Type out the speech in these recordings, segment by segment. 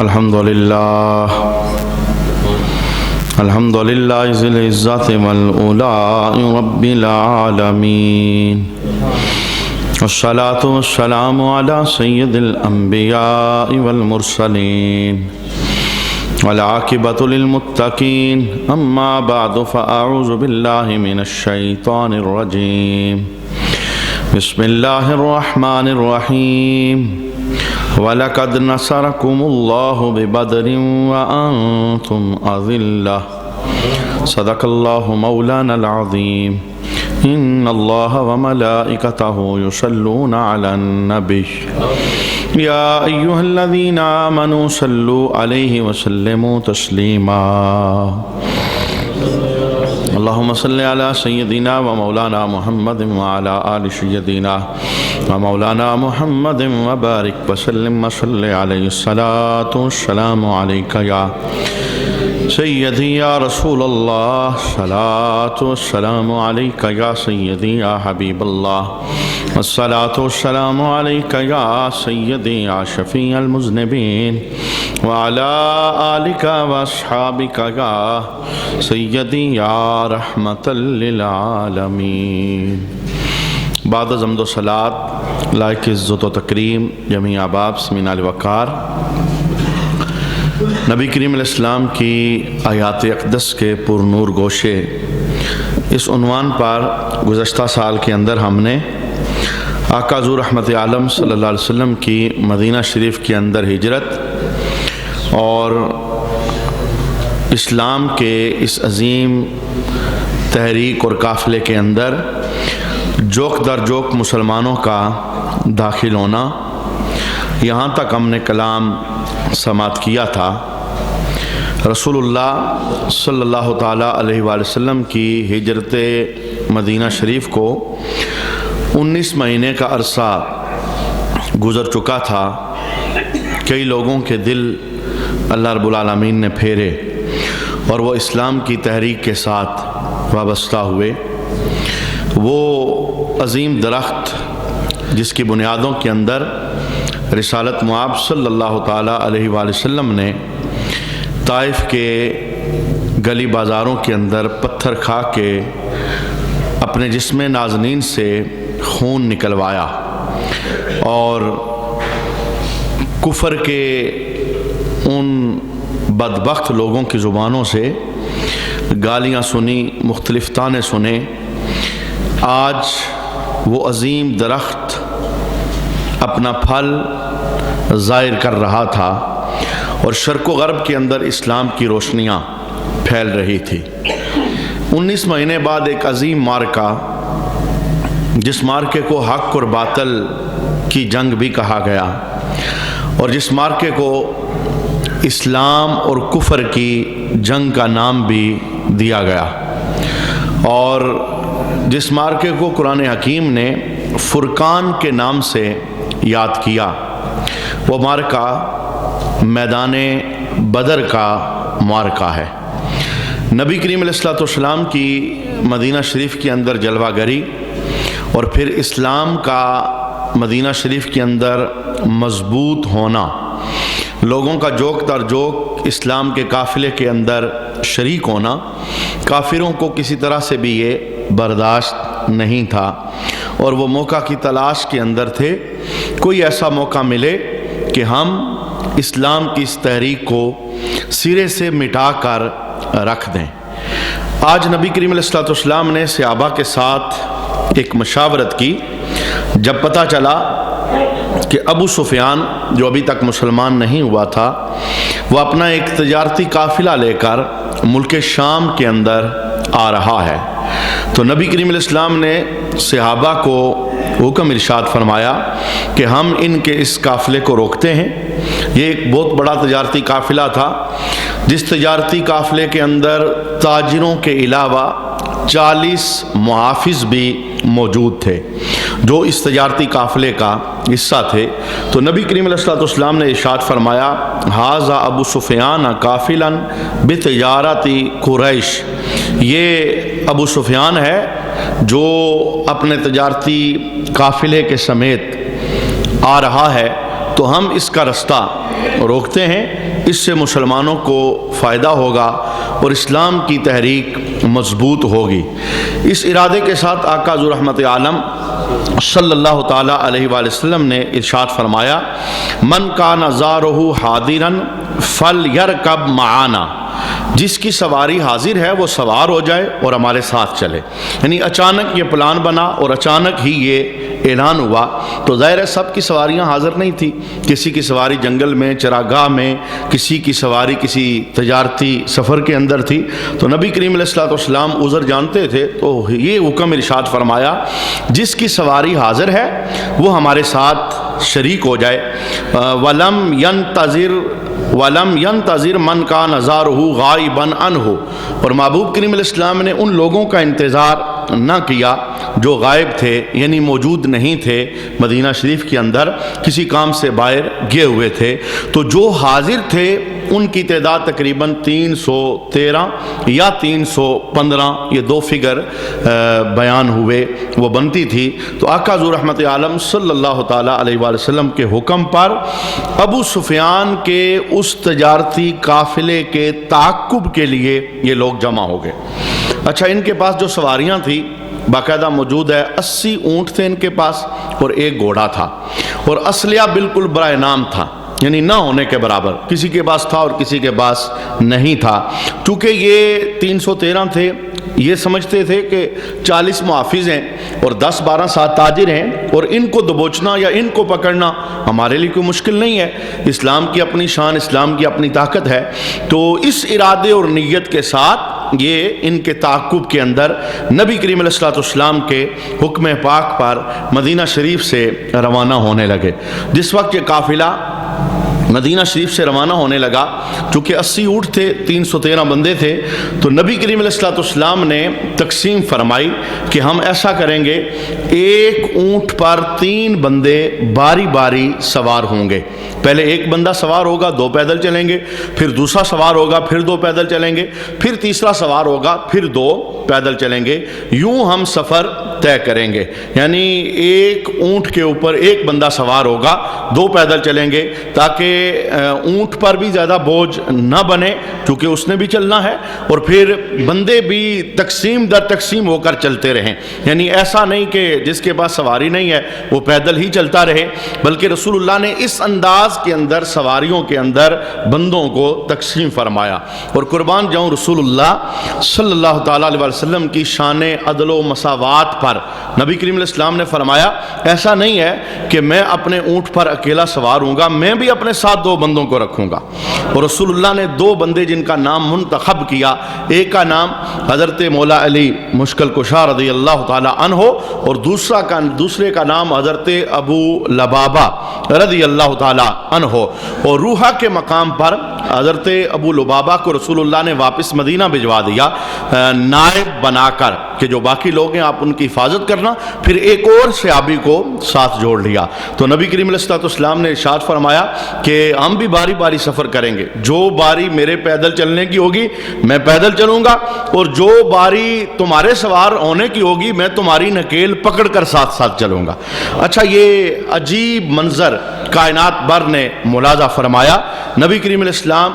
الحمدللہ ذی العزت والعلاء رب العالمین، والصلاة والسلام علی سید الانبیاء والمرسلین، والعاقبۃ للمتقین، اما بعد فاعوذ باللہ من الشیطان الرجیم، بسم اللہ الرحمن الرحیم، وَلَقَدْ نَصَرَكُمُ اللَّهُ بِبَدْرٍ وَأَنْتُمْ أَذِلَّةٌ صدق اللہ مولانا العظیم۔ ان اللہ وملائکتہ یصلون علی النبی یا ایہا الذین آمنوا صلوا علیہ وسلموا تسلیما۔ اللہم صلی علی سیدنا و مولانا محمد وعلی آل سیدنا و مولانا محمد وبارک وسلم وصلی علیہ الصلاة والسلام علیکہ یا سیدی یا رسول اللہ، الصلاة والسلام علیکہ یا سیدی یا حبیب اللہ، الصلاة والسلام علیکہ یا سیدی یا شفیع المذنبین، وعلی آلکہ واصحابکہ یا سیدی یا رحمت للعالمین۔ بعد از حمد و صلاۃ لائق عزت و تکریم جمیع احباب سمین الوقار، نبی کریم علیہ السلام کی آیات اقدس کے پر نور گوشے، اس عنوان پر گزشتہ سال کے اندر ہم نے آقا حضور رحمت عالم صلی اللہ علیہ وسلم کی مدینہ شریف کے اندر ہجرت اور اسلام کے اس عظیم تحریک اور قافلے کے اندر جوک در جوک مسلمانوں کا داخل ہونا، یہاں تک ہم نے کلام سماعت کیا تھا۔ رسول اللہ صلی اللہ تعالیٰ علیہ وآلہ وسلم کی ہجرت مدینہ شریف کو 19 مہینے کا عرصہ گزر چکا تھا۔ کئی لوگوں کے دل اللہ رب العالمین نے پھیرے اور وہ اسلام کی تحریک کے ساتھ وابستہ ہوئے۔ وہ عظیم درخت جس کی بنیادوں کے اندر رسالت مآب صلی اللہ تعالیٰ علیہ وآلہ وسلم نے طائف کے گلی بازاروں کے اندر پتھر کھا کے اپنے جسم نازنین سے خون نکلوایا اور کفر کے ان بدبخت لوگوں کی زبانوں سے گالیاں سنی، مختلف طعنے سنے، آج وہ عظیم درخت اپنا پھل ظاہر کر رہا تھا اور شرق و غرب کے اندر اسلام کی روشنیاں پھیل رہی تھی۔ 19 مہینے بعد ایک عظیم مارکہ، جس مارکے کو حق اور باطل کی جنگ بھی کہا گیا اور جس مارکے کو اسلام اور کفر کی جنگ کا نام بھی دیا گیا، اور جس مارکے کو قرآن حکیم نے فرقان کے نام سے یاد کیا، وہ مارکہ میدان بدر کا مارکہ ہے۔ نبی کریم علیہ السلام کی مدینہ شریف کے اندر جلوہ گری اور پھر اسلام کا مدینہ شریف کے اندر مضبوط ہونا، لوگوں کا جوک در جوک اسلام کے قافلے کے اندر شریک ہونا، کافروں کو کسی طرح سے بھی یہ برداشت نہیں تھا اور وہ موقع کی تلاش کے اندر تھے، کوئی ایسا موقع ملے کہ ہم اسلام کی اس تحریک کو سرے سے مٹا کر رکھ دیں۔ آج نبی کریم علیہ السلام نے صحابہ کے ساتھ ایک مشاورت کی۔ جب پتہ چلا کہ ابو سفیان جو ابھی تک مسلمان نہیں ہوا تھا، وہ اپنا ایک تجارتی قافلہ لے کر ملک شام کے اندر آ رہا ہے، تو نبی کریم علیہ السلام نے صحابہ کو حکم ارشاد فرمایا کہ ہم ان کے اس قافلے کو روکتے ہیں۔ یہ ایک بہت بڑا تجارتی قافلہ تھا، جس تجارتی قافلے کے اندر تاجروں کے علاوہ 40 محافظ بھی موجود تھے جو اس تجارتی قافلے کا حصہ تھے۔ تو نبی کریم علیہ السلام نے ارشاد فرمایا، ھذا ابو سفیان قافلا بتجارت قریش، یہ ابو سفیان ہے جو اپنے تجارتی قافلے کے سمیت آ رہا ہے تو ہم اس کا رستہ روکتے ہیں، اس سے مسلمانوں کو فائدہ ہوگا اور اسلام کی تحریک مضبوط ہوگی۔ اس ارادے کے ساتھ آقا ذو رحمت عالم صلی اللہ تعالیٰ علیہ وآلہ وسلم نے ارشاد فرمایا، من کان زارہ حاضرا فلیرکب معانا، جس کی سواری حاضر ہے وہ سوار ہو جائے اور ہمارے ساتھ چلے۔ یعنی اچانک یہ پلان بنا اور اچانک ہی یہ اعلان ہوا، تو ظاہر ہے سب کی سواریاں حاضر نہیں تھی، کسی کی سواری جنگل میں، چراگاہ میں، کسی کی سواری کسی تجارتی سفر کے اندر تھی۔ تو نبی کریم علیہ الصلوۃ والسلام عذر جانتے تھے، تو یہ حکم ارشاد فرمایا جس کی سواری حاضر ہے وہ ہمارے ساتھ شریک ہو جائے۔ وَلَمْ يَنْتَظِرْ مَنْ كَانَ زَارُهُ غَائِبًا عَنْهُ، اور محبوب کریم علیہ السلام نے ان لوگوں کا انتظار نہ کیا جو غائب تھے، یعنی موجود نہیں تھے مدینہ شریف کے اندر، کسی کام سے باہر گئے ہوئے تھے۔ تو جو حاضر تھے ان کی تعداد تقریباً 313 یا 315، یہ دو فگر بیان ہوئے، وہ بنتی تھی۔ تو آقا ذو رحمت عالم صلی اللہ تعالیٰ علیہ وآلہ وسلم کے حکم پر ابو سفیان کے اس تجارتی قافلے کے تعاقب کے لیے یہ لوگ جمع ہو گئے۔ اچھا، ان کے پاس جو سواریاں تھیں باقاعدہ موجود ہے، 80 اونٹ تھے ان کے پاس اور ایک گھوڑا تھا، اور اسلحہ بالکل برائے نام تھا، یعنی نہ ہونے کے برابر، کسی کے پاس تھا اور کسی کے پاس نہیں تھا۔ چونکہ یہ 313 تھے، یہ سمجھتے تھے کہ 40 محافظ ہیں اور 10-12 ساتھ تاجر ہیں، اور ان کو دبوچنا یا ان کو پکڑنا ہمارے لیے کوئی مشکل نہیں ہے، اسلام کی اپنی شان، اسلام کی اپنی طاقت ہے۔ تو اس ارادے اور نیت کے ساتھ یہ ان کے تعاقب کے اندر نبی کریم علیہ الصلوۃ والسلام کے حکم پاک پر مدینہ شریف سے روانہ ہونے لگے۔ جس وقت یہ قافلہ مدینہ شریف سے روانہ ہونے لگا، چونکہ 80 اونٹ تھے، 313 بندے تھے، تو نبی کریم علیہ الصلوۃ والسلام نے تقسیم فرمائی کہ ہم ایسا کریں گے، ایک اونٹ پر 3 بندے باری باری سوار ہوں گے۔ پہلے ایک بندہ سوار ہوگا، 2 پیدل چلیں گے، پھر دوسرا سوار ہوگا، پھر 2 پیدل چلیں گے، پھر تیسرا سوار ہوگا، پھر 2 پیدل چلیں گے، یوں ہم سفر طے کریں گے۔ یعنی ایک اونٹ کے اوپر ایک بندہ سوار ہوگا، 2 پیدل چلیں گے، تاکہ اونٹ پر بھی زیادہ بوجھ نہ بنے، کیونکہ اس نے بھی چلنا ہے، اور پھر بندے بھی تقسیم در تقسیم ہو کر چلتے رہیں۔ یعنی ایسا نہیں کہ جس کے پاس سواری نہیں ہے وہ پیدل ہی چلتا رہے، بلکہ رسول اللہ نے اس انداز کے اندر سواریوں کے اندر بندوں کو تقسیم فرمایا۔ اور قربان جاؤں رسول اللہ صلی اللہ تعالیٰ علیہ وسلم کی شان عدل و مساوات پر، نبی کریم علیہ السلام نے فرمایا ایسا نہیں ہے کہ میں اپنے اونٹ پر اکیلا سوار ہوں گا، میں بھی اپنے ساتھ 2 بندوں کو رکھوں گا۔ اور رسول اللہ نے 2 بندے جن کا نام منتخب کیا، ایک کا نام حضرت مولا علی مشکل کشا رضی اللہ تعالیٰ عنہ، اور دوسرے کا نام حضرت ابو لبابہ رضی اللہ تعالیٰ عنہ۔ اور روحہ کے مقام پر حضرت ابو لبابہ کو رسول اللہ نے واپس مدینہ بھجوا دیا نائب بنا کر، کہ جو باقی لوگ ہیں آپ ان کی حفاظت کرنا، پھر ایک اور صحابی کو ساتھ جوڑ لیا۔ تو نبی کریم علیہ الصلوۃ والسلام نے ارشاد فرمایا کہ ہم بھی باری باری سفر کریں گے، جو باری میرے پیدل چلنے کی ہوگی میں پیدل چلوں گا، اور جو باری تمہارے سوار ہونے کی ہوگی میں تمہاری نکیل پکڑ کر ساتھ ساتھ چلوں گا۔ اچھا، یہ عجیب منظر کائنات بر نے ملاحظہ فرمایا۔ نبی کریم علیہ السلام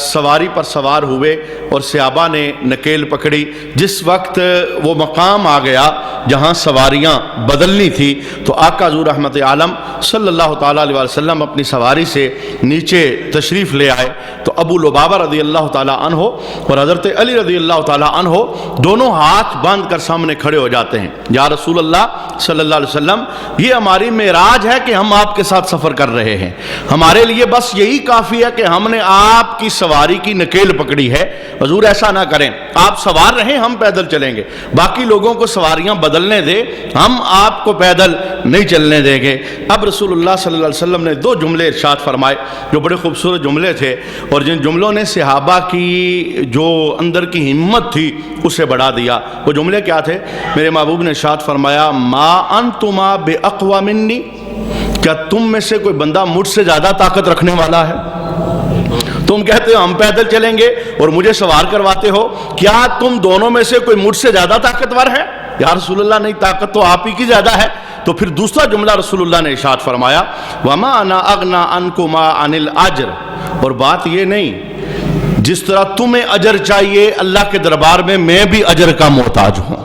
سواری پر سوار ہوئے اور صحابہ نے نکیل پکڑی۔ جس وقت وہ مقام آ گیا جہاں سواریاں بدلنی تھی، تو آقا ذو رحمت عالم صلی اللہ تعالیٰ علیہ وسلم اپنی سواری سے نیچے تشریف لے آئے۔ تو ابو لبابہ رضی اللہ تعالیٰ عنہ اور حضرت علی رضی اللہ تعالیٰ عنہ دونوں ہاتھ باندھ کر سامنے کھڑے ہو جاتے ہیں، یا رسول اللہ صلی اللہ علیہ وسلم، یہ ہماری معراج ہے کہ ہم آپ کے ساتھ سفر کر رہے ہیں، ہمارے لیے بس یہی کافی ہے کہ ہم نے آپ کی سواری کی نکیل پکڑی ہے، حضور ایسا نہ کریں، آپ سوار رہیں، ہم پیدل چلیں گے، باقی لوگوں کو سواریاں بدلنے دے، ہم آپ کو پیدل نہیں چلنے دیں گے۔ اب رسول اللہ صلی اللہ علیہ وسلم نے 2 جملے ارشاد فرمائے جو بڑے خوبصورت جملے تھے، اور جن جملوں نے صحابہ کی جو اندر کی ہمت تھی اسے بڑھا دیا۔ وہ جملے کیا تھے؟ میرے محبوب نے ارشاد فرمایا، ما انتما باقوی منی، کیا تم میں سے کوئی بندہ مجھ سے زیادہ طاقت رکھنے والا ہے؟ تم کہتے ہو ہم پیدل چلیں گے اور مجھے سوار کرواتے ہو، کیا تم دونوں میں سے کوئی مجھ سے زیادہ طاقتور ہے؟ یا رسول اللہ نہیں، طاقت تو آپ ہی کی زیادہ ہے، تو پھر دوسرا جملہ رسول اللہ نے ارشاد فرمایا وما انا اغنا عنکما عن الاجر، اور بات یہ نہیں جس طرح تمہیں اجر چاہیے اللہ کے دربار میں بھی اجر کا محتاج ہوں۔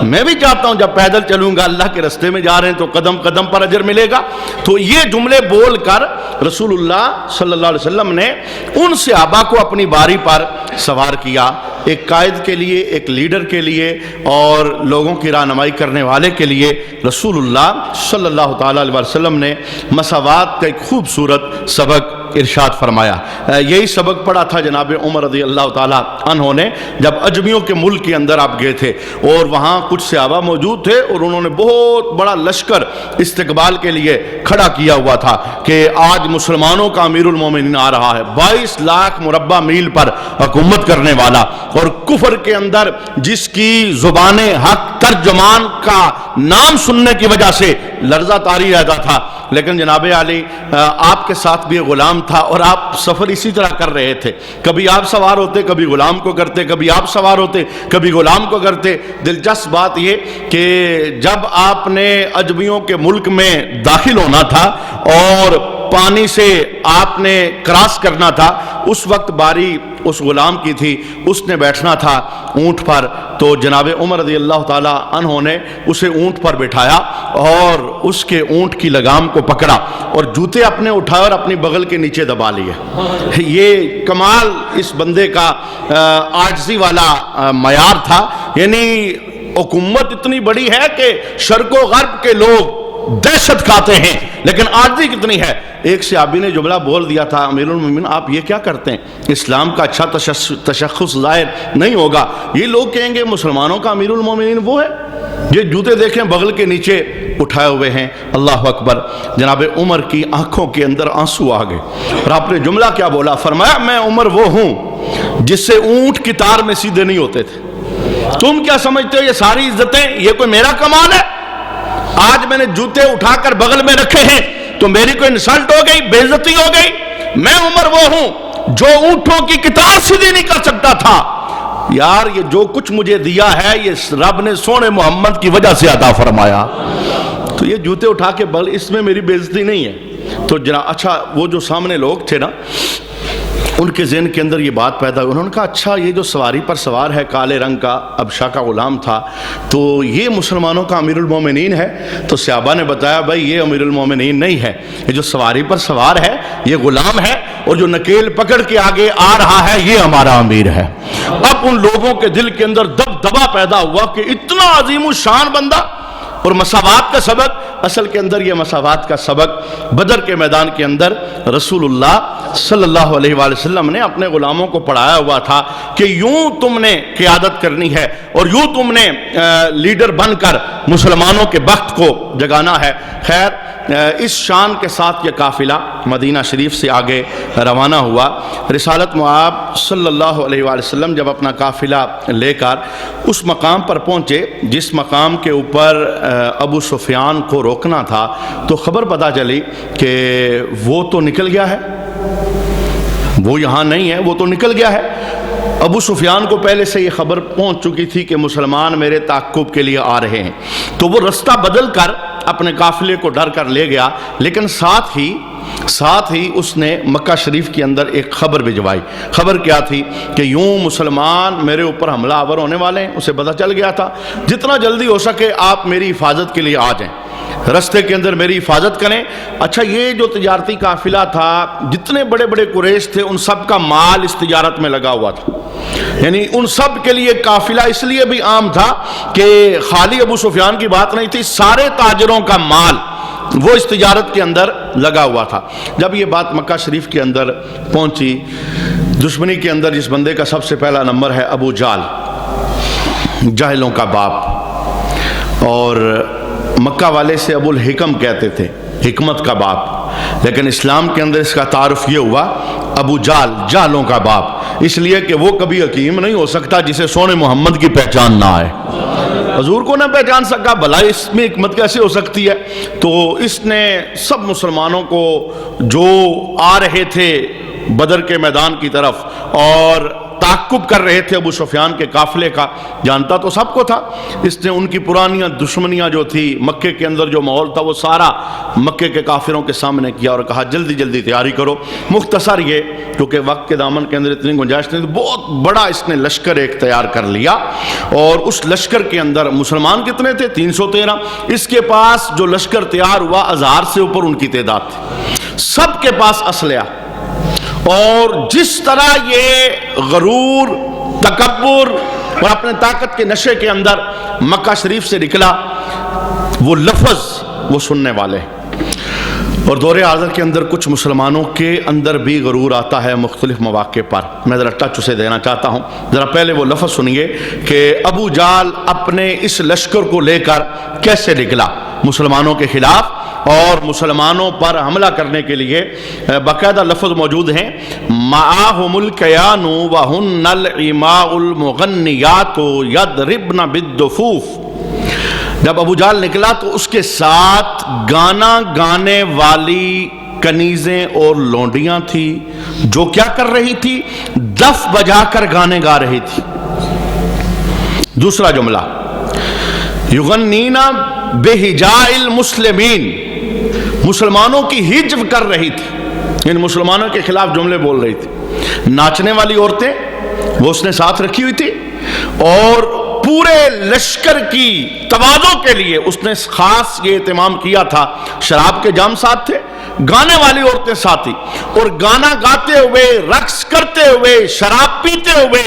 میں بھی چاہتا ہوں جب پیدل چلوں گا اللہ کے رستے میں جا رہے ہیں تو قدم قدم پر اجر ملے گا۔ تو یہ جملے بول کر رسول اللہ صلی اللہ علیہ وسلم نے ان صحابہ کو اپنی باری پر سوار کیا، ایک قائد کے لیے، ایک لیڈر کے لیے اور لوگوں کی رہنمائی کرنے والے کے لیے رسول اللہ صلی اللہ تعالیٰ علیہ وسلم نے مساوات کا ایک خوبصورت سبق ارشاد فرمایا۔ یہی سبق پڑھا تھا جناب عمر رضی اللہ تعالیٰ عنہ نے جب عجمیوں کے ملک کے اندر آپ گئے تھے اور وہاں کچھ صحابہ موجود تھے اور انہوں نے بہت بڑا لشکر استقبال کے لیے کھڑا کیا ہوا تھا کہ آج مسلمانوں کا امیر المومنین آ رہا ہے، 22 لاکھ مربع میل پر حکومت کرنے والا، اور کفر کے اندر جس کی زبان حق ترجمان کا نام سننے کی وجہ سے لرزہ طاری رہتا تھا۔ لیکن جناب علی آپ کے ساتھ بھی غلام تھا اور آپ سفر اسی طرح کر رہے تھے، کبھی آپ سوار ہوتے، کبھی غلام کو کرتے، کبھی آپ سوار ہوتے، کبھی غلام کو کرتے۔ دلچسپ بات یہ کہ جب آپ نے عجمیوں کے ملک میں داخل ہونا تھا اور پانی سے آپ نے کراس کرنا تھا، اس وقت باری اس غلام کی تھی، اس نے بیٹھنا تھا اونٹ پر، تو جناب عمر رضی اللہ تعالیٰ عنہ نے اسے اونٹ پر بٹھایا اور اس کے اونٹ کی لگام کو پکڑا اور جوتے اپنے اٹھائے اور اپنی بغل کے نیچے دبا لیے۔ یہ کمال اس بندے کا عاجزی والا معیار تھا، یعنی حکومت اتنی بڑی ہے کہ شرق و غرب کے لوگ دہشت کھاتے ہیں، لیکن عاجزی کتنی ہے۔ ایک صحابی نے جملہ بول دیا تھا امیر المومنین آپ یہ کیا کرتے ہیں، اسلام کا اچھا تشخص ظاہر نہیں ہوگا، یہ لوگ کہیں گے مسلمانوں کا امیر المومنین وہ ہے، یہ جوتے دیکھیں بغل کے نیچے اٹھائے ہوئے ہیں۔ اللہ اکبر، جناب عمر کی آنکھوں کے اندر آنسو آ گئے اور آپ نے جملہ کیا بولا، فرمایا میں عمر وہ ہوں جس سے اونٹ کی تار میں سیدھے نہیں ہوتے تھے۔ تم کیا سمجھتے ہو یہ ساری عزتیں یہ کوئی میرا کمال ہے؟ آج میں نے جوتے اٹھا کر بغل میں رکھے ہیں تو میری کوئی انسلٹ ہو گئی، بے عزتی ہو گئی؟ میں عمر وہ ہوں جو اونٹوں کی کتار سیدھی نہیں کر سکتا تھا۔ یار یہ جو کچھ مجھے دیا ہے یہ رب نے سونے محمد کی وجہ سے عطا فرمایا، تو یہ جوتے اٹھا کے بغل اس میں میری بے عزتی نہیں ہے۔ تو اچھا وہ جو سامنے لوگ تھے نا ان کے ذہن کے اندر یہ بات پیدا ہوئی، انہوں نے کہا اچھا یہ جو سواری پر سوار ہے کالے رنگ کا ابشا کا غلام تھا تو یہ مسلمانوں کا امیر المومنین ہے؟ تو صحابہ نے بتایا بھائی یہ امیر المومنین نہیں ہے، یہ جو سواری پر سوار ہے یہ غلام ہے اور جو نکیل پکڑ کے آگے آ رہا ہے یہ ہمارا امیر ہے۔ اب ان لوگوں کے دل کے اندر دبدبا پیدا ہوا کہ اتنا عظیم الشان بندہ، اور مساوات کا سبق، اصل کے اندر یہ مساوات کا سبق بدر کے میدان کے اندر رسول اللہ صلی اللہ علیہ وآلہ وسلم نے اپنے غلاموں کو پڑھایا ہوا تھا کہ یوں تم نے قیادت کرنی ہے اور یوں تم نے لیڈر بن کر مسلمانوں کے بخت کو جگانا ہے۔ خیر اس شان کے ساتھ یہ قافلہ مدینہ شریف سے آگے روانہ ہوا۔ رسالت مآب صلی اللہ علیہ وآلہ وسلم جب اپنا قافلہ لے کر اس مقام پر پہنچے جس مقام کے اوپر ابو سفیان کو روکنا تھا، تو خبر پتہ چلی کہ وہ تو نکل گیا ہے، وہ یہاں نہیں ہے، وہ تو نکل گیا ہے۔ ابو سفیان کو پہلے سے یہ خبر پہنچ چکی تھی کہ مسلمان میرے تعقب کے لیے آ رہے ہیں، تو وہ رستہ بدل کر اپنے قافلے کو ڈر کر لے گیا، لیکن ساتھ ہی اس نے مکہ شریف کے اندر ایک خبر بھجوائی۔ خبر کیا تھی کہ یوں مسلمان میرے اوپر حملہ آور ہونے والے ہیں، اسے پتہ چل گیا تھا، جتنا جلدی ہو سکے آپ میری حفاظت کے لیے آ جائیں، رستے کے اندر میری حفاظت کریں۔ اچھا یہ جو تجارتی قافلہ تھا، جتنے بڑے بڑے قریش تھے ان سب کا مال اس تجارت میں لگا ہوا تھا، یعنی ان سب کے لیے قافلہ اس لیے بھی عام تھا کہ خالی ابو سفیان کی بات نہیں تھی، سارے تاجروں کا مال وہ اس تجارت کے اندر لگا ہوا تھا۔ جب یہ بات مکہ شریف کے اندر پہنچی، دشمنی کے اندر جس بندے کا سب سے پہلا نمبر ہے ابو جہل، جاہلوں کا باپ، اور مکہ والے سے ابو الحکم کہتے تھے، حکمت کا باپ، لیکن اسلام کے اندر اس کا تعارف یہ ہوا ابو جہل، جہلوں کا باپ، اس لیے کہ وہ کبھی حکیم نہیں ہو سکتا جسے سونے محمد کی پہچان نہ آئے۔ حضور کو نہ پہچان سکا، بھلا اس میں حکمت کیسے ہو سکتی ہے؟ تو اس نے سب مسلمانوں کو جو آ رہے تھے بدر کے میدان کی طرف اور تعاقب کر رہے تھے ابو سفیان کے قافلے کا، جانتا تو سب کو تھا۔ اس نے ان کی پرانیاں دشمنیاں جو تھی، مکے کے اندر جو ماحول تھا، وہ سارا مکے کے کافروں کے سامنے کیا اور کہا جلدی جلدی تیاری کرو۔ مختصر یہ، کیونکہ وقت کے دامن کے اندر اتنی گنجائش نہیں، بہت بڑا اس نے لشکر ایک تیار کر لیا، اور اس لشکر کے اندر مسلمان کتنے تھے؟ 313۔ اس کے پاس جو لشکر تیار ہوا 1000 سے اوپر ان کی تعداد تھی، سب کے پاس اسلحہ۔ اور جس طرح یہ غرور، تکبر اور اپنے طاقت کے نشے کے اندر مکہ شریف سے نکلا، وہ لفظ وہ سننے والے۔ اور دور حاضر کے اندر کچھ مسلمانوں کے اندر بھی غرور آتا ہے مختلف مواقع پر، میں ذرا ٹچ اسے دینا چاہتا ہوں۔ ذرا پہلے وہ لفظ سنیے کہ ابو جہل اپنے اس لشکر کو لے کر کیسے نکلا مسلمانوں کے خلاف اور مسلمانوں پر حملہ کرنے کے لیے۔ باقاعدہ لفظ موجود ہیں، معاہم الکیان وہن العماء المغنیات یضربن بالدفوف۔ جب ابو جہل نکلا تو اس کے ساتھ گانا گانے والی کنیزیں اور لونڈیاں تھی، جو کیا کر رہی تھی؟ دف بجا کر گانے گا رہی تھی۔ دوسرا جملہ، یغنینا بہجاء المسلمین، مسلمانوں کی ہجو کر رہی تھی، ان مسلمانوں کے خلاف جملے بول رہی تھی۔ ناچنے والی عورتیں وہ اس نے ساتھ رکھی ہوئی تھی، اور پورے لشکر کی توازوں کے لیے اس نے خاص یہ اہتمام کیا تھا، شراب کے جام ساتھ تھے، گانے والی عورتیں ساتھ تھی، اور گانا گاتے ہوئے، رقص کرتے ہوئے، شراب پیتے ہوئے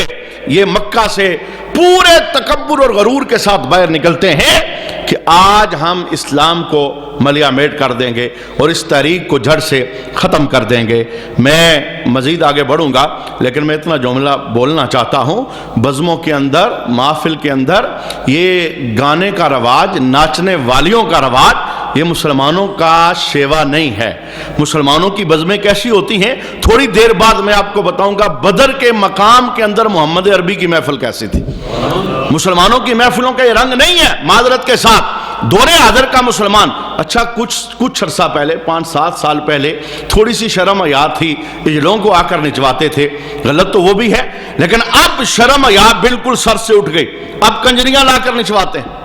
یہ مکہ سے پورے تکبر اور غرور کے ساتھ باہر نکلتے ہیں کہ آج ہم اسلام کو ملیا میٹ کر دیں گے اور اس تحریک کو جڑ سے ختم کر دیں گے۔ میں مزید آگے بڑھوں گا، لیکن میں اتنا جملہ بولنا چاہتا ہوں، بزموں کے اندر، محفل کے اندر یہ گانے کا رواج، ناچنے والیوں کا رواج، یہ مسلمانوں کا شیوا نہیں ہے۔ مسلمانوں کی بزمیں کیسی ہوتی ہیں، تھوڑی دیر بعد میں آپ کو بتاؤں گا بدر کے مقام کے اندر محمد عربی کی محفل کیسی تھی۔ مسلمانوں کی محفلوں کا یہ رنگ نہیں ہے، معذرت کے ساتھ۔ دور حاضر کا مسلمان، اچھا کچھ عرصہ پہلے، 5-7 سال پہلے تھوڑی سی شرم حیا تھی، اجلوں کو آ کر نچواتے تھے، غلط تو وہ بھی ہے، لیکن اب شرم حیا بالکل سر سے اٹھ گئی، اب کنجریاں لا کر نچواتے ہیں۔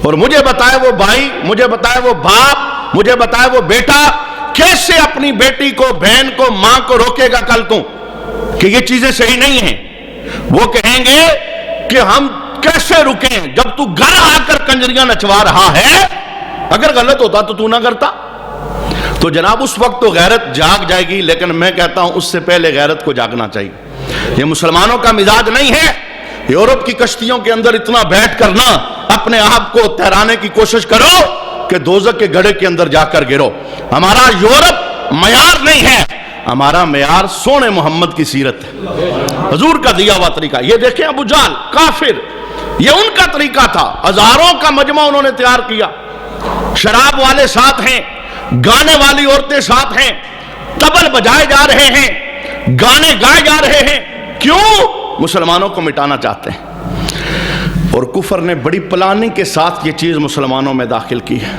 اور مجھے بتائے وہ بھائی، مجھے بتائے وہ باپ، مجھے بتائے وہ بیٹا، کیسے اپنی بیٹی کو، بہن کو، ماں کو روکے گا کل کو کہ یہ چیزیں صحیح نہیں ہیں؟ وہ کہیں گے کہ ہم کیسے رکیں جب تو گھر آ کر کنجریاں نچوا رہا ہے، اگر غلط ہوتا تو تو نہ کرتا۔ تو جناب اس وقت تو غیرت جاگ جائے گی، لیکن میں کہتا ہوں اس سے پہلے غیرت کو جاگنا چاہیے۔ یہ مسلمانوں کا مزاج نہیں ہے۔ یورپ کی کشتیوں کے اندر اتنا بیٹھ کر نہ اپنے آپ کو تیرانے کی کوشش کرو کہ دوزخ کے گڑھے کے اندر جا کر گرو۔ ہمارا یورپ معیار نہیں ہے، ہمارا معیار سونے محمد کی سیرت ہے، حضور کا دیا ہوا طریقہ۔ یہ دیکھیں ابو جہل کافر، یہ ان کا طریقہ تھا، ہزاروں کا مجمع انہوں نے تیار کیا، شراب والے ساتھ ہیں، گانے والی عورتیں ساتھ ہیں، طبل بجائے جا رہے ہیں، گانے گائے جا رہے ہیں۔ کیوں؟ مسلمانوں کو مٹانا چاہتے ہیں۔ اور کفر نے بڑی پلاننگ کے ساتھ یہ چیز مسلمانوں میں داخل کی ہے۔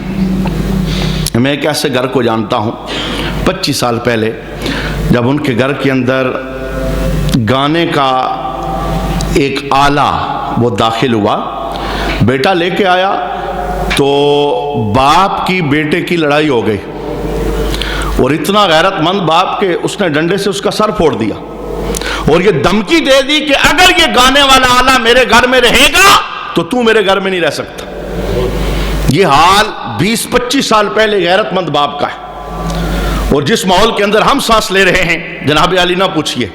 میں ایک ایسے گھر کو جانتا ہوں، 25 سال پہلے جب ان کے گھر کے اندر گانے کا ایک آلہ وہ داخل ہوا، بیٹا لے کے آیا تو باپ کی بیٹے کی لڑائی ہو گئی، اور اتنا غیرت مند باپ کہ اس نے ڈنڈے سے اس کا سر پھوڑ دیا، اور یہ دھمکی دے دی کہ اگر یہ گانے والا آلہ میرے گھر میں رہے گا تو تو میرے گھر میں نہیں رہ سکتا۔ یہ حال 20-25 سال پہلے غیرت مند باپ کا ہے، اور جس ماحول کے اندر ہم سانس لے رہے ہیں، جناب علی نہ پوچھئے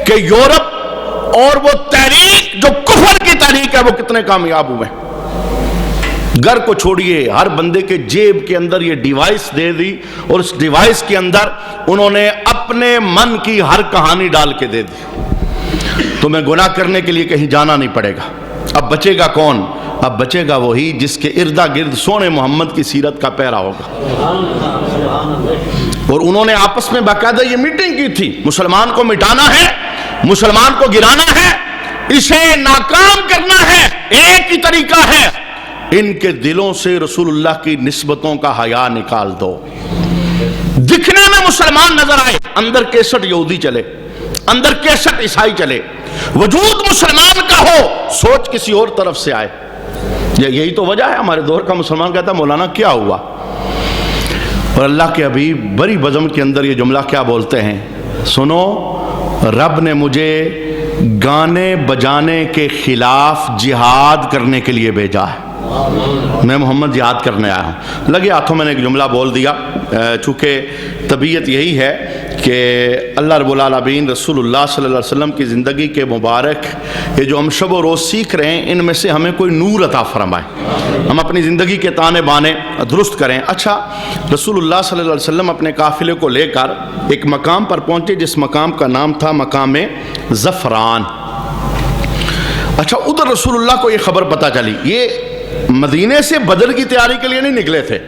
کہ یورپ اور وہ تحریک جو کفر کی تحریک ہے وہ کتنے کامیاب ہوئے۔ گھر کو چھوڑیے، ہر بندے کے جیب کے اندر یہ ڈیوائس دے دی، اور اس ڈیوائس کے اندر انہوں نے اپنے من کی ہر کہانی ڈال کے دے دی۔ تمہیں گناہ کرنے کے لیے کہیں جانا نہیں پڑے گا۔ اب بچے گا کون؟ اب بچے گا وہی جس کے اردا گرد سونے محمد کی سیرت کا پیرا ہوگا۔ اور انہوں نے آپس میں باقاعدہ یہ میٹنگ کی تھی، مسلمان کو مٹانا ہے، مسلمان کو گرانا ہے، اسے ناکام کرنا ہے، ایک ہی طریقہ ہے، ان کے دلوں سے رسول اللہ کی نسبتوں کا حیا نکال دو۔ دکھنے میں مسلمان نظر آئے، اندر 61 یہودی چلے، اندر کیسٹ عیسائی چلے، وجود مسلمان کا ہو، سوچ کسی اور طرف سے آئے۔ یہی تو وجہ ہے ہمارے دور کا مسلمان کہتا ہے مولانا کیا ہوا؟ اور اللہ کے حبیب بڑی بزم کے اندر یہ جملہ کیا بولتے ہیں، سنو رب نے مجھے گانے بجانے کے خلاف جہاد کرنے کے لیے بھیجا ہے، میں محمد جہاد کرنے آیا ہوں۔ لگے ہاتھوں میں نے ایک جملہ بول دیا، چونکہ طبیعت یہی ہے کہ اللہ رب العالمین رسول اللہ صلی اللہ علیہ وسلم کی زندگی کے مبارک یہ جو ہم شب و روز سیکھ رہے ہیں، ان میں سے ہمیں کوئی نور عطا فرمائے، ہم اپنی زندگی کے تانے بانے درست کریں۔ اچھا، رسول اللہ صلی اللہ علیہ وسلم اپنے قافلے کو لے کر ایک مقام پر پہنچے جس مقام کا نام تھا مقام زفران۔ اچھا، ادھر رسول اللہ کو یہ خبر پتہ چلی، یہ مدینے سے بدر کی تیاری کے لیے نہیں نکلے تھے،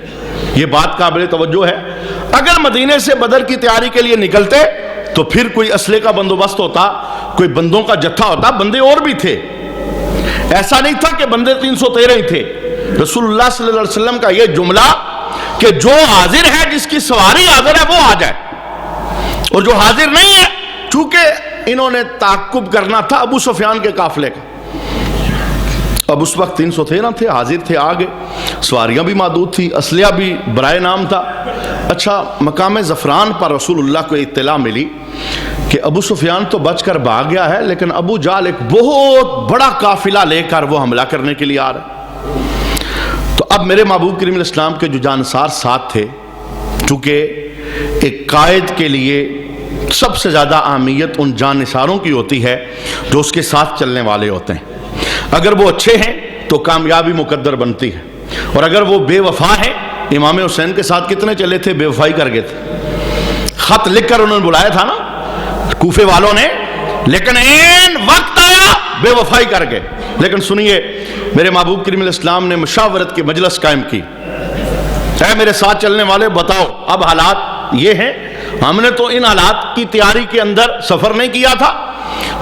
یہ بات قابل توجہ ہے۔ اگر مدینے سے بدر کی تیاری کے لیے نکلتے تو پھر کوئی اسلحے کا بندوبست ہوتا، کوئی بندوں کا جتھا ہوتا، بندے اور بھی تھے، ایسا نہیں تھا کہ بندے 313 ہی تھے۔ رسول اللہ صلی اللہ علیہ وسلم کا یہ جملہ کہ جو حاضر ہے، جس کی سواری حاضر ہے وہ آ جائے، اور جو حاضر نہیں ہے، چونکہ انہوں نے تعقب کرنا تھا ابو سفیان کے قافلے کا، اب اس وقت 313 تھے، حاضر تھے، آگے سواریاں بھی محدود تھی، اسلحہ بھی برائے نام تھا۔ اچھا، مقام زفران پر رسول اللہ کو اطلاع ملی کہ ابو سفیان تو بچ کر بھاگ گیا ہے، لیکن ابو جہل ایک بہت بڑا قافلہ لے کر وہ حملہ کرنے کے لیے آ رہے۔ تو اب میرے محبوب کریم علیہ السلام کے جو جانسار ساتھ تھے، چونکہ ایک قائد کے لیے سب سے زیادہ اہمیت ان جانساروں کی ہوتی ہے جو اس کے ساتھ چلنے والے ہوتے ہیں، اگر وہ اچھے ہیں تو کامیابی مقدر بنتی ہے، اور اگر وہ بے وفا ہیں، امام حسین کے ساتھ کتنے چلے تھے، بے وفائی کر گئے تھے، خط لکھ کر انہوں نے بلایا تھا نا کوفے والوں نے، لیکن این وقت آیا بے وفائی کر گئے۔ لیکن سنیے، میرے محبوب کریم علیہ السلام نے مشاورت کی مجلس قائم کی، اے میرے ساتھ چلنے والے بتاؤ اب حالات یہ ہیں، ہم نے تو ان حالات کی تیاری کے اندر سفر نہیں کیا تھا،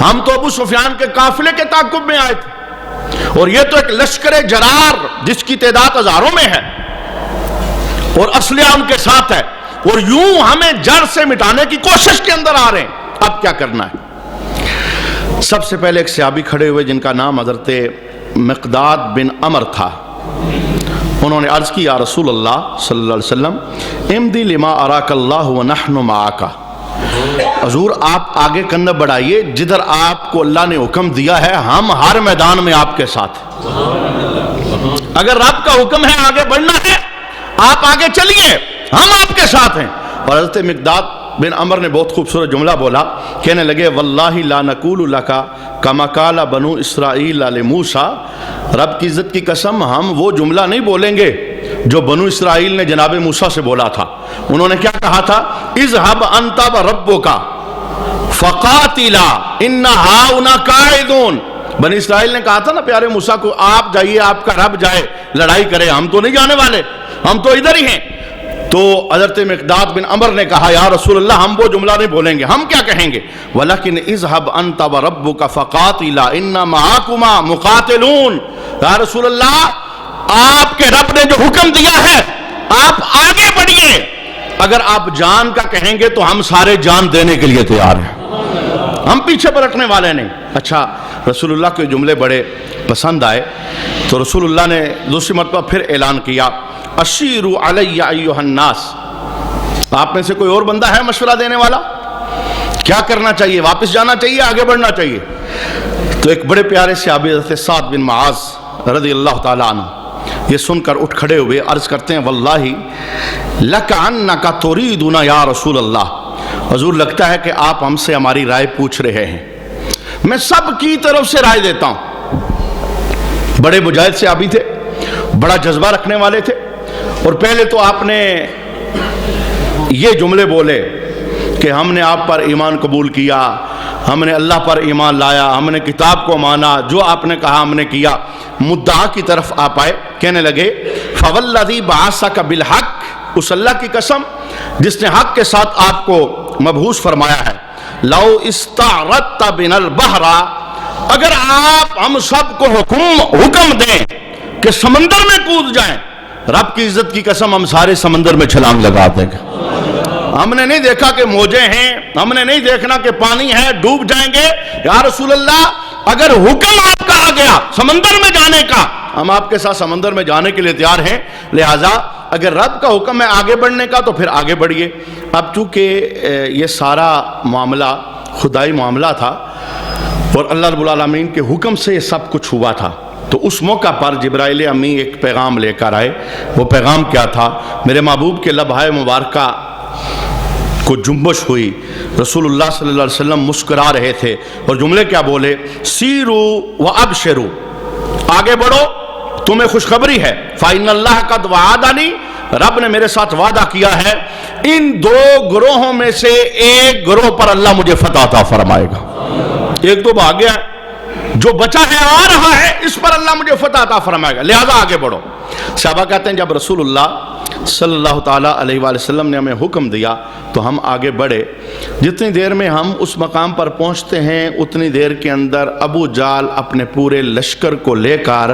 ہم تو ابو سفیان کے قافلے کے تعاقب میں آئے تھے، اور یہ تو ایک لشکر جرار جس کی تعداد ہزاروں میں ہے، اور اسلحہ ان کے ساتھ ہے، اور یوں ہمیں جڑ سے مٹانے کی کوشش کے اندر آ رہے ہیں، اب کیا کرنا ہے؟ سب سے پہلے ایک صحابی کھڑے ہوئے جن کا نام حضرت مقداد بن عمر تھا، انہوں نے عرض کی یا رسول اللہ صلی اللہ علیہ وسلم امدی لما اراک اللہ ونحن معاک، حضور آپ آگے کندھا بڑھائیے، جدھر آپ کو اللہ نے حکم دیا ہے ہم ہر میدان میں آپ کے ساتھ، اگر رب کا حکم ہے آگے بڑھنا ہے آپ آگے چلیے، ہم آپ کے ساتھ ہیں۔ اور حضرت مقداد بن عمر نے بہت خوبصورت جملہ بولا، کہنے لگے واللہ لا نقول لک کما قال بنو اسرائیل لموسیٰ، رب کی عزت کی قسم ہم وہ جملہ نہیں بولیں گے جو بنو اسرائیل نے جناب موسیٰ سے بولا تھا۔ انہوں نے کیا کہا تھا؟ اذهب انت وربک فقاتلا ان ہاؤنا قاعدون، بنی اسرائیل نے کہا تھا نا پیارے موسیٰ کو، آپ جائیے، آپ کا رب جائے لڑائی کرے، ہم تو نہیں جانے والے، ہم تو ادھر ہی ہیں۔ تو حضرت مقداد بن عمر نے کہا یا رسول اللہ ہم وہ جملہ نہیں بولیں گے، ہم کیا کہیں گے؟ وَلَكِنْ اذْهَبْ أَنْتَ وَرَبُّكَ فَقَاتِلَا إِنَّ مَعَاكُمَا مُقَاتِلُونَ، یا رسول اللہ آپ کے رب نے جو حکم دیا ہے آپ آگے بڑھیے، اگر آپ جان کا کہیں گے تو ہم سارے جان دینے کے لیے تیار ہیں، ہم پیچھے پلٹنے والے نہیں۔ اچھا، رسول اللہ کے جملے بڑے پسند آئے تو رسول اللہ نے دوسری مرتبہ پھر اعلان کیا اشیروا علی ایھا الناس، آپ میں سے کوئی اور بندہ ہے مشورہ دینے والا؟ کیا کرنا چاہیے؟ واپس جانا چاہیے، آگے بڑھنا چاہیے؟ تو ایک بڑے پیارے صحابی حضرت سعد بن معاذ رضی اللہ تعالیٰ عنہ یہ سن کر اٹھ کھڑے ہوئے، عرض کرتے ہیں واللہ لک انک تریدنا یا رسول اللہ، حضور لگتا ہے کہ آپ ہم سے ہماری رائے پوچھ رہے ہیں، میں سب کی طرف سے رائے دیتا ہوں۔ بڑے مجاہد صحابی تھے، بڑا جذبہ رکھنے والے تھے، اور پہلے تو آپ نے یہ جملے بولے کہ ہم نے آپ پر ایمان قبول کیا، ہم نے اللہ پر ایمان لایا، ہم نے کتاب کو مانا، جو آپ نے کہا ہم نے کیا۔ مدعا کی طرف آپ آئے، کہنے لگے فوالذی بعثک بالحق، اس اللہ کی قسم جس نے حق کے ساتھ آپ کو مبعوث فرمایا ہے، لو استعرضت بنا البحر، اگر آپ ہم سب کو حکم دیں کہ سمندر میں کود جائیں، رب کی عزت کی قسم ہم سارے سمندر میں چھلانگ لگا دیں گے۔ ہم نے نہیں دیکھا کہ موجیں ہیں، ہم نے نہیں دیکھنا کہ پانی ہے، ڈوب جائیں گے۔ یا رسول اللہ اگر حکم آپ کا آ گیا سمندر میں جانے کا، ہم آپ کے ساتھ سمندر میں جانے کے لیے تیار ہیں، لہٰذا اگر رب کا حکم ہے آگے بڑھنے کا تو پھر آگے بڑھیے۔ اب چونکہ یہ سارا معاملہ خدائی معاملہ تھا اور اللہ رب العالمین کے حکم سے یہ سب کچھ ہوا تھا، تو اس موقع پر جبرائیل امی ایک پیغام لے کر آئے۔ وہ پیغام کیا تھا؟ میرے محبوب کے لبہائے مبارکہ کو جنبش ہوئی، رسول اللہ صلی اللہ علیہ وسلم مسکرا رہے تھے اور جملے کیا بولے؟ سیرو و ابشرو، آگے بڑھو تمہیں خوشخبری ہے، فَإِنَّ اللَّهَ قَدْ وَعَدَنِي، رب نے میرے ساتھ وعدہ کیا ہے، ان دو گروہوں میں سے ایک گروہ پر اللہ مجھے فتح عطا فرمائے گا۔ ایک تو بھاگ گیا ہے، جو بچا ہے آ رہا ہے، اس پر اللہ مجھے فتح عطا فرمائے گا، لہذا آگے بڑھو۔ صحابہ کہتے ہیں جب رسول اللہ صلی اللہ تعالیٰ علیہ وآلہ وسلم نے ہمیں حکم دیا تو ہم آگے بڑھے۔ جتنی دیر میں ہم اس مقام پر پہنچتے ہیں اتنی دیر کے اندر ابو جال اپنے پورے لشکر کو لے کر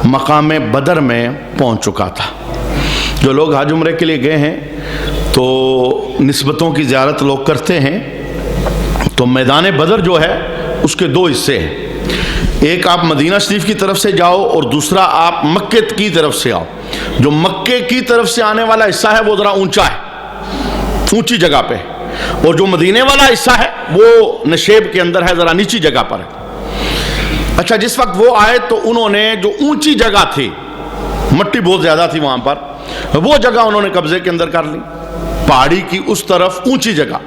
مقام بدر میں پہنچ چکا تھا۔ جو لوگ حج عمرے کے لیے گئے ہیں تو نسبتوں کی زیارت لوگ کرتے ہیں، تو میدان بدر جو ہے اس کے دو حصے ہیں، ایک آپ مدینہ شریف کی طرف سے جاؤ اور دوسرا آپ مکے کی طرف سے آؤ۔ جو مکے کی طرف سے آنے والا حصہ ہے وہ ذرا اونچا ہے، اونچی جگہ پہ، اور جو مدینے والا حصہ ہے وہ نشیب کے اندر ہے، ذرا نیچی جگہ پر ہے۔ اچھا، جس وقت وہ آئے تو انہوں نے جو اونچی جگہ تھی، مٹی بہت زیادہ تھی وہاں پر، وہ جگہ انہوں نے قبضے کے اندر کر لی، پہاڑی کی اس طرف اونچی جگہ،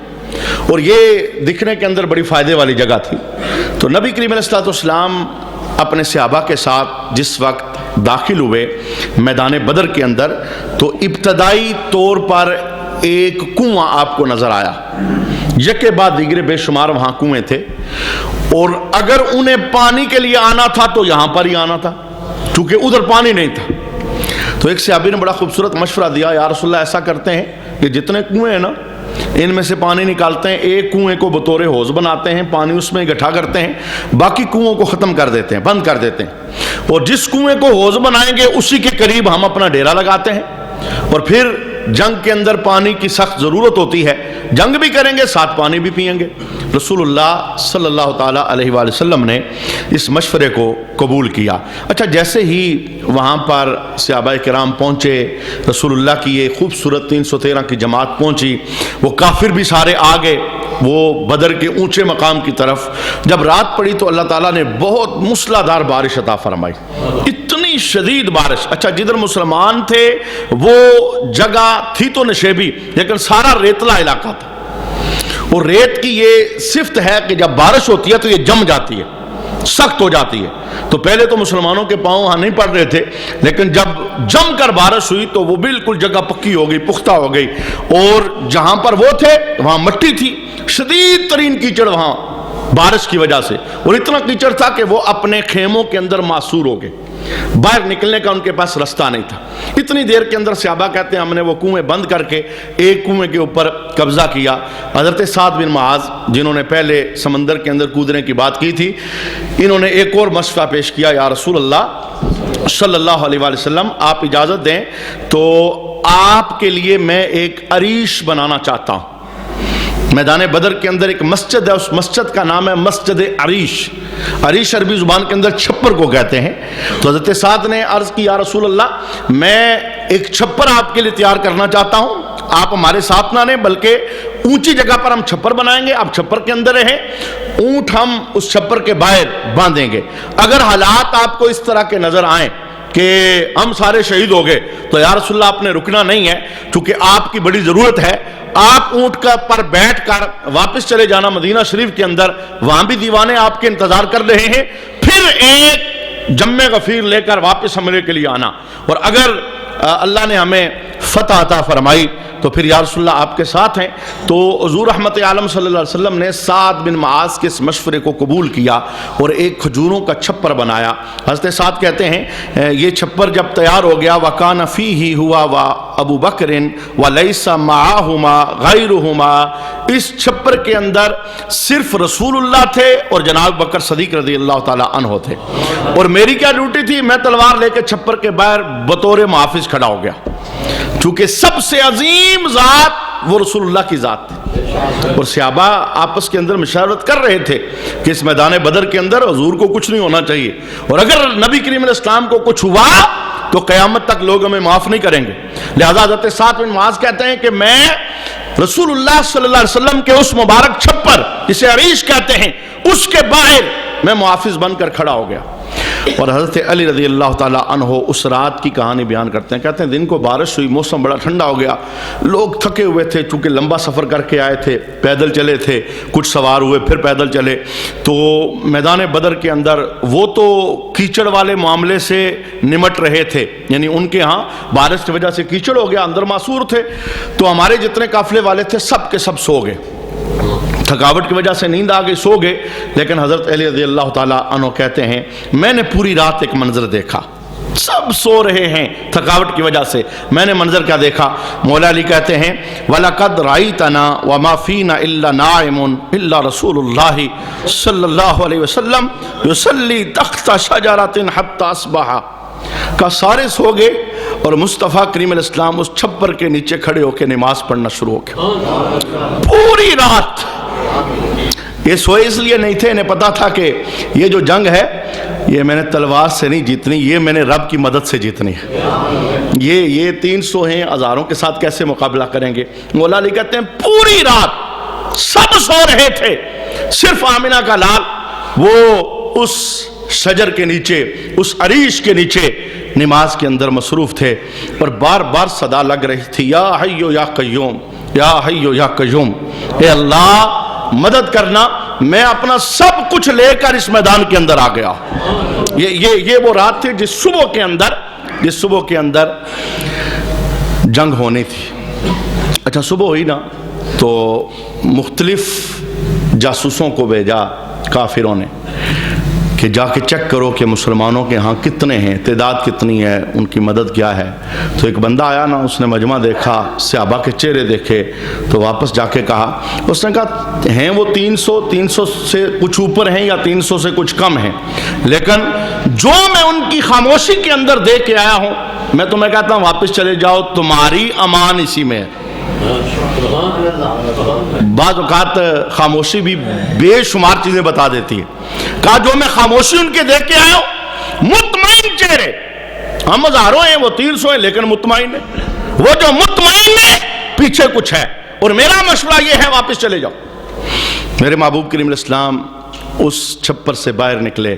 اور یہ دکھنے کے اندر بڑی فائدے والی جگہ تھی۔ تو نبی کریم علیہ السلام اپنے صحابہ کے ساتھ جس وقت داخل ہوئے میدان بدر کے اندر تو ابتدائی طور پر ایک کنواں آپ کو نظر آیا، یکے بعد دیگرے بے شمار وہاں کنویں تھے، اور اگر انہیں پانی کے لیے آنا تھا تو یہاں پر ہی آنا تھا کیونکہ ادھر پانی نہیں تھا۔ تو ایک صحابی نے بڑا خوبصورت مشورہ دیا، یا رسول اللہ ایسا کرتے ہیں کہ جتنے کنویں ہیں نا ان میں سے پانی نکالتے ہیں، ایک کنویں کو بطور حوض بناتے ہیں، پانی اس میں اکٹھا کرتے ہیں، باقی کنووں کو ختم کر دیتے ہیں، بند کر دیتے ہیں، اور جس کنویں کو حوض بنائیں گے اسی کے قریب ہم اپنا ڈیرا لگاتے ہیں، اور پھر جنگ کے اندر پانی کی سخت ضرورت ہوتی ہے، جنگ بھی کریں گے ساتھ پانی بھی پئیں گے۔ رسول اللہ صلی اللہ تعالیٰ علیہ وآلہ وسلم نے اس مشورے کو قبول کیا۔ اچھا، جیسے ہی وہاں پر صحابہ کرام پہنچے، رسول اللہ کی یہ خوبصورت 313 کی جماعت پہنچی، وہ کافر بھی سارے آگے وہ بدر کے اونچے مقام کی طرف۔ جب رات پڑی تو اللہ تعالیٰ نے بہت موسلا دھار بارش عطا فرمائی، اتنی شدید بارش۔ اچھا، جدھر مسلمان تھے وہ جگہ تھی تو نشیبی، لیکن سارا ریتلا علاقہ تھا، اور ریت کی یہ صفت ہے کہ جب بارش ہوتی ہے تو یہ جم جاتی ہے، سخت ہو جاتی ہے۔ تو پہلے تو مسلمانوں کے پاؤں وہاں نہیں پڑ رہے تھے، لیکن جب جم کر بارش ہوئی تو وہ بالکل جگہ پکی ہو گئی، پختہ ہو گئی، اور جہاں پر وہ تھے وہاں مٹی تھی، شدید ترین کیچڑ وہاں بارش کی وجہ سے، اور اتنا کیچڑ تھا کہ وہ اپنے خیموں کے اندر معصور ہو گئے، باہر نکلنے کا ان کے پاس رستہ نہیں تھا۔ اتنی دیر کے اندر صحابہ کہتے ہیں ہم نے وہ کنویں بند کر کے ایک کنویں کے اوپر قبضہ کیا۔ حضرت سعد بن معاذ جنہوں نے پہلے سمندر کے اندر کودنے کی بات کی تھی، انہوں نے ایک اور مشورہ پیش کیا، یا رسول اللہ صلی اللہ علیہ وآلہ وسلم آپ اجازت دیں تو آپ کے لیے میں ایک عریش بنانا چاہتا ہوں۔ میدان بدر کے اندر ایک مسجد ہے، اس مسجد کا نام ہے مسجد عریش۔ عریش عربی زبان کے اندر چھپر کو کہتے ہیں۔ تو حضرت سعد نے عرض کی، یا رسول اللہ میں ایک چھپر آپ کے لیے تیار کرنا چاہتا ہوں، آپ ہمارے ساتھ نہ رہیں بلکہ اونچی جگہ پر ہم چھپر بنائیں گے، آپ چھپر کے اندر رہیں، اونٹ ہم اس چھپر کے باہر باندھیں گے۔ اگر حالات آپ کو اس طرح کے نظر آئیں کہ ہم سارے شہید ہو گئے تو یا رسول اللہ آپ نے رکنا نہیں ہے، چونکہ آپ کی بڑی ضرورت ہے، آپ اونٹ پر بیٹھ کر واپس چلے جانا مدینہ شریف کے اندر، وہاں بھی دیوانے آپ کے انتظار کر رہے ہیں، پھر ایک جمع غفیر لے کر واپس حملے کے لیے آنا، اور اگر اللہ نے ہمیں فتح عطا فرمائی تو پھر یا رسول اللہ آپ کے ساتھ ہیں۔ تو حضور رحمت عالم صلی اللہ علیہ وسلم نے سعد بن معاذ کے اس مشورے کو قبول کیا اور ایک کھجوروں کا چھپر بنایا۔ حضرت سعد کہتے ہیں یہ چھپر جب تیار ہو گیا، وَكَانَ فِيهِ هُوَ وَأَبُو بَكْرٍ وَلَيْسَ مَعَهُمَا غَيْرُهُمَا، اس چھپر کے اندر صرف رسول اللہ تھے اور جناب بکر صدیق رضی اللہ تعالی عنہ تھے، اور میری کیا ڈیوٹی تھی، میں تلوار لے کے چھپر کے باہر بطور محافظ کھڑا ہو گیا، چونکہ سب سے عظیم ذات وہ رسول اللہ کی ذات تھی۔ اور صحابہ آپس کے اندر مشاورت کر رہے تھے کہ اس میدان بدر کے اندر حضور کو کچھ نہیں ہونا چاہیے، اور اگر نبی کریم علیہ السلام کو کچھ ہوا تو قیامت تک لوگ ہمیں معاف نہیں کریں گے۔ لہذا حضرت سعد بن معاذ کہتے ہیں کہ میں رسول اللہ صلی اللہ علیہ وسلم کے اس مبارک چھپر جسے عریش کہتے ہیں اس کے باہر میں محافظ بن کر کھڑا ہو گیا۔ اور حضرت علی رضی اللہ تعالیٰ عنہ اس رات کی کہانی بیان کرتے ہیں، کہتے ہیں دن کو بارش ہوئی، موسم بڑا ٹھنڈا ہو گیا، لوگ تھکے ہوئے تھے چونکہ لمبا سفر کر کے آئے تھے، پیدل چلے تھے، کچھ سوار ہوئے پھر پیدل چلے، تو میدان بدر کے اندر وہ تو کیچڑ والے معاملے سے نمٹ رہے تھے، یعنی ان کے ہاں بارش کی وجہ سے کیچڑ ہو گیا، اندر معصور تھے، تو ہمارے جتنے قافلے والے تھے سب کے سب سو گئے، تھکاوٹ کی وجہ سے نیند آ گئی، سو گئے۔ لیکن حضرت علی رضی اللہ تعالیٰ عنہ کہتے ہیں میں نے پوری رات ایک منظر دیکھا، سب سو رہے ہیں تھکاوٹ کی وجہ سے، میں نے منظر کیا دیکھا؟ مولا علی کہتے ہیں وَلَقَدْ رَأَيْتَنَا وَمَا فِينَا إِلَّا نَائِمٌ إِلَّا رَسُولُ اللَّهِ صلی اللہ علیہ وسلم يُصَلِّي تَحْتَ شَجَرَةٍ حَتَّى أَصْبَحَ، کہ سارے سو گئے اور مصطفیٰ کریم علیہ السلام اس چھپر کے نیچے کھڑے ہو کے نماز پڑھنا شروع ہو گئے پوری رات۔ یہ سوئے اس لیے نہیں تھے، انہیں پتا تھا کہ یہ جو جنگ ہے یہ میں نے تلوار سے نہیں جیتنی، یہ میں نے رب کی مدد سے جیتنی ہے۔ یہ 300 ہیں، ہزاروں کے ساتھ کیسے مقابلہ کریں گے؟ مولا علی کہتے ہیں پوری رات سب سو رہے تھے، صرف آمنہ کا لال وہ اس شجر کے نیچے، اس عریش کے نیچے نماز کے اندر مصروف تھے، اور بار بار صدا لگ رہی تھی یا حیو یا قیوم، یا حیو یا قیوم، اے اللہ مدد کرنا، میں اپنا سب کچھ لے کر اس میدان کے اندر آ گیا۔ یہ وہ رات تھی جس صبح کے اندر جنگ ہونی تھی۔ اچھا صبح ہوئی نا تو مختلف جاسوسوں کو بھیجا کافروں نے کہ جا کے چیک کرو کہ مسلمانوں کے ہاں کتنے ہیں، تعداد کتنی ہے، ان کی مدد کیا ہے۔ تو ایک بندہ آیا نا، اس نے مجمع دیکھا، صحابہ کے چہرے دیکھے، تو واپس جا کے کہا، اس نے کہا ہیں وہ 300 سے کچھ اوپر ہیں یا 300 سے کچھ کم ہیں، لیکن جو میں ان کی خاموشی کے اندر دیکھ کے آیا ہوں، میں تمہیں کہتا ہوں واپس چلے جاؤ، تمہاری امان اسی میں ہے۔ بعض اوقات خاموشی بھی بے شمار چیزیں بتا دیتی ہے۔ کہا جو میں خاموشی ان کے دیکھ کے آیا ہوں، مطمئن چہرے، ہم ہزاروں ہیں وہ 300 ہیں لیکن مطمئن ہے، وہ جو مطمئن ہے پیچھے کچھ ہے، اور میرا مشورہ یہ ہے واپس چلے جاؤ۔ میرے محبوب کریم علیہ السلام اس چھپر سے باہر نکلے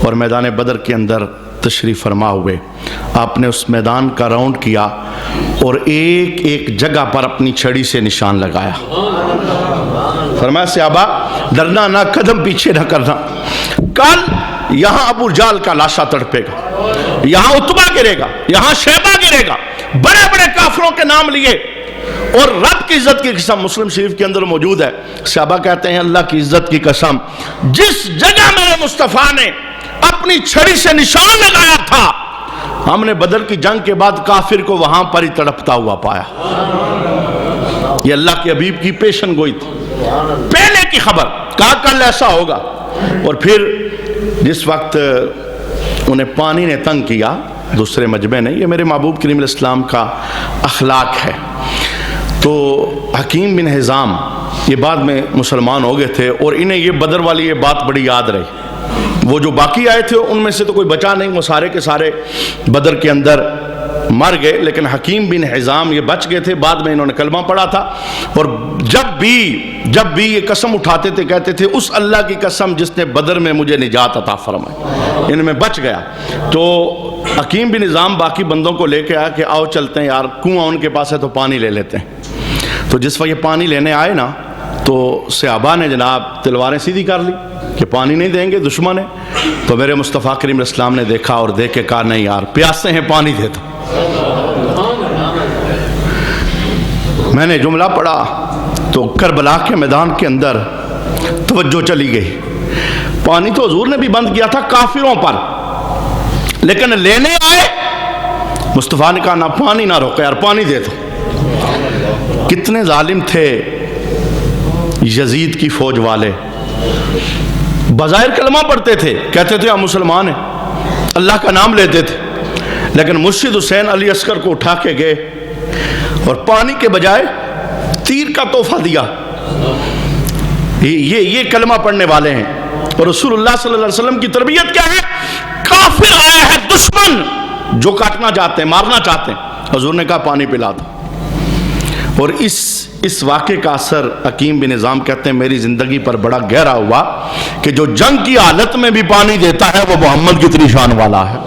اور میدان بدر کے اندر تشریف فرما ہوئے۔ آپ نے اس میدان کا راؤنڈ کیا اور ایک ایک جگہ پر اپنی چھڑی سے نشان لگایا۔ فرمایا صحابہ ڈرنا نہ، قدم پیچھے نہ کرنا، کل یہاں ابو جہل کا لاشا تڑپے گا، یہاں عتبہ گرے گا، یہاں شیبہ گرے گا، بڑے بڑے کافروں کے نام لیے، اور رب کی عزت کی قسم مسلم شریف کے اندر موجود ہے۔ صحابہ کہتے ہیں اللہ کی عزت کی قسم، جس جگہ میرے مصطفیٰ نے اپنی چھڑی سے نشان لگایا تھا، ہم نے بدر کی جنگ کے بعد کافر کو وہاں پر ہی تڑپتا ہوا پایا۔ یہ اللہ کے حبیب کی پیشن گوئی تھی، پہلے کی خبر، کہا کل ایسا ہوگا۔ اور پھر جس وقت انہیں پانی نے تنگ کیا، دوسرے مجمع نے، یہ میرے محبوب کریم علیہ السلام کا اخلاق ہے، تو حکیم بن حزام یہ بعد میں مسلمان ہو گئے تھے، اور انہیں یہ بدر والی یہ بات بڑی یاد رہی۔ وہ جو باقی آئے تھے ان میں سے تو کوئی بچا نہیں، وہ سارے کے سارے بدر کے اندر مر گئے، لیکن حکیم بن حزام یہ بچ گئے تھے، بعد میں انہوں نے کلمہ پڑھا تھا، اور جب بھی یہ قسم اٹھاتے تھے کہتے تھے اس اللہ کی قسم جس نے بدر میں مجھے نجات عطا فرمائی، ان میں بچ گیا۔ تو حکیم بن حزام باقی بندوں کو لے کے آیا کہ آؤ چلتے ہیں یار، کنواں ان کے پاس ہے تو پانی لے لیتے ہیں۔ تو جس وقت یہ پانی لینے آئے نا تو صحابہ نے جناب تلواریں سیدھی کر لی کہ پانی نہیں دیں گے، دشمن ہے۔ تو میرے مصطفیٰ کریم علیہ السلام نے دیکھا اور دیکھ کے کہا نہیں یار پیاسے ہیں، پانی دیتا۔ میں نے جملہ پڑھا تو کربلا کے میدان کے اندر توجہ چلی گئی، پانی تو حضور نے بھی بند کیا تھا کافروں پر، لیکن لینے آئے مصطفیٰ نے کہا نہ پانی نہ روکے یار، پانی دے دو۔ کتنے ظالم تھے یزید کی فوج والے، بظاہر کلمہ پڑھتے تھے، کہتے تھے ہم مسلمان ہیں، اللہ کا نام لیتے تھے، لیکن مرشد حسین علی عسکر کو اٹھا کے گئے اور پانی کے بجائے تیر کا تحفہ دیا. یہ کلمہ پڑھنے والے ہیں. اور رسول اللہ صلی اللہ علیہ وسلم کی تربیت کیا ہے؟ کافر آیا ہے، دشمن جو کاٹنا چاہتے ہیں، مارنا چاہتے ہیں، حضور نے کہا پانی پلا دو. اور اس واقعے کا اثر حکیم بن نظام کہتے ہیں میری زندگی پر بڑا گہرا ہوا کہ جو جنگ کی حالت میں بھی پانی دیتا ہے وہ محمد کی اتنی شان والا ہے.